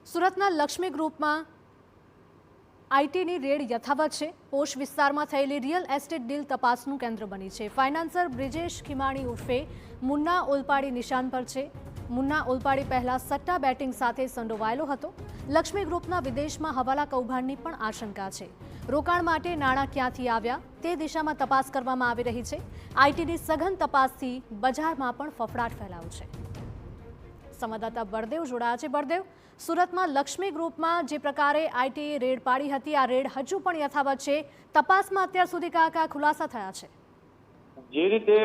સુરતના લક્ષ્મી ગ્રુપમાં આઈટીની રેડ યથાવત છે। પોશ વિસ્તારમાં થયેલી રિયલ એસ્ટેટ ડીલ તપાસનું કેન્દ્ર બની છે। ફાઇનાન્સર બ્રિજેશ ખીમાણી ઉર્ફે મુન્ના ઓલપાડી નિશાન પર છે। મુન્ના ઓલપાડી પહેલા સટ્ટા બેટિંગ સાથે સંડોવાયેલો હતો। લક્ષ્મી ગ્રુપના વિદેશમાં હવાલા કૌભાંડની પણ આશંકા છે। રોકાણ માટે નાણાં ક્યાંથી આવ્યા તે દિશામાં તપાસ કરવામાં આવી રહી છે। આઈટીની સઘન તપાસથી બજારમાં પણ ફફડાટ ફેલાયો છે। સંવાદદાતા બળદેવ જોડાયા છે। બળદેવ, સુરતમાં લક્ષ્મી ગ્રુપમાં જે પ્રકારે આઈટીએ રેડ પાડી હતી, આ રેડ હજુ પણ યથાવત છે। તપાસમાં અત્યાર સુધી કયા ખુલાસા થયા છે? જે રીતે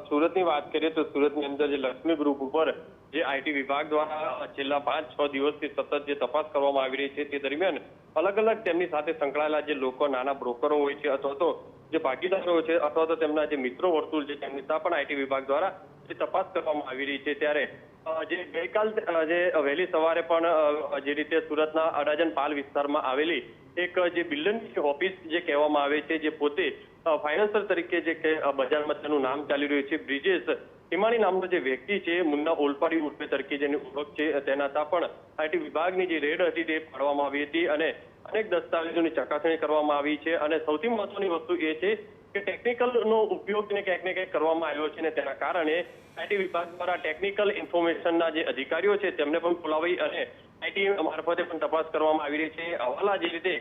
સુરતની વાત કરીએ તો સુરતની અંદર જે લક્ષ્મી ગ્રુપ ઉપર જે આઈટી વિભાગ દ્વારા છેલ્લા 5-6 દિવસથી સતત જે તપાસ કરવામાં આવી રહી છે તે દરમિયાન અલગ અલગ તેમની સાથે સંકળાયેલા જે લોકો, નાના બ્રોકરો હોય છે અથવા તો જે ભાગીદારો છે અથવા તો તેમના જે મિત્રો વર્તુળ છે તેમની સાથે પણ આઈટી વિભાગ દ્વારા જે તપાસ કરવામાં આવી રહી છે। ત્યારે જે ગઈકાલ જે વહેલી સવારે પણ જે રીતે સુરતના અડાજણ પાલ વિસ્તારમાં આવેલી એક જે બિલ્ડરની ઓફિસ જે કહેવામાં આવે છે, જે પોતે ફાઇનાન્સર તરીકે જે બજારમાં તેનું નામ ચાલી રહ્યું છે, બ્રિજેશ ખીમાણી નામનો જે વ્યક્તિ છે, મુન્ના ઓલપાડી ઉર્ફે તરીકે જેની ઓળખ છે, તેના તા પણ આઈટી વિભાગની જે રેડ હતી તે પાડવામાં આવી હતી અને અનેક દસ્તાવેજોની ચકાસણી કરવામાં આવી છે। અને સૌથી મહત્વની વસ્તુ એ છે કે ટેકનિકલનો ઉપયોગ ક્યાંક ને ક્યાંક કરવામાં આવ્યો છે અને તેના કારણે આઈટી વિભાગ દ્વારા ટેકનિકલ ઇન્ફોર્મેશનના જે અધિકારીઓ છે તેમને પણ બોલાવી અને આઈટી મારફતે પણ તપાસ કરવામાં આવી રહી છે। હવાલા જે રીતે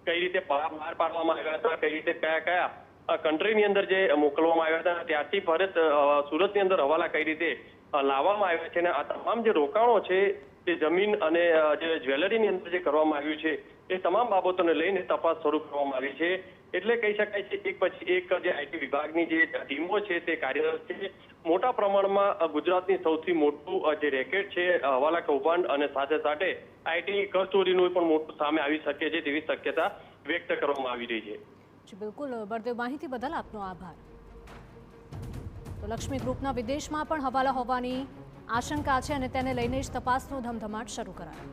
કઈ રીતે બહાર પાડવામાં આવ્યા હતા, કઈ રીતે કયા કન્ટ્રીની અંદર જે મોકલવામાં આવ્યા હતા, ત્યારથી પરત સુરતની અંદર હવાલા કઈ રીતે લાવવામાં આવ્યા છે અને આ તમામ જે રોકાણો છે તે જમીન અને જે જ્વેલરીની અંદર જે કરવામાં આવ્યું છે એ તમામ બાબતોને લઈને તપાસ શરૂ કરવામાં આવી છે। એટલે કહી શકાય છે એક પછી એક જે આઈટી વિભાગની જે ટીમો છે તે કાર્યરત છે। મોટા પ્રમાણમાં ગુજરાતની સૌથી મોટું જે રેકેટ છે હવાલા કૌભાંડ અને સાથે સાથે આઈટી કરચોરીનું પણ મોટું સામે આવી શકે છે તેવી શક્યતા વ્યક્ત કરવામાં આવી રહી છે। જી બિલકુલ બળદેવ, માહિતી બદલ આપનો આભાર। તો લક્ષ્મી ગ્રુપના વિદેશમાં પણ હવાલા હોવાની આશંકા છે અને તેને લઈને જ તપાસનો ધમધમાટ શરૂ કરાયો।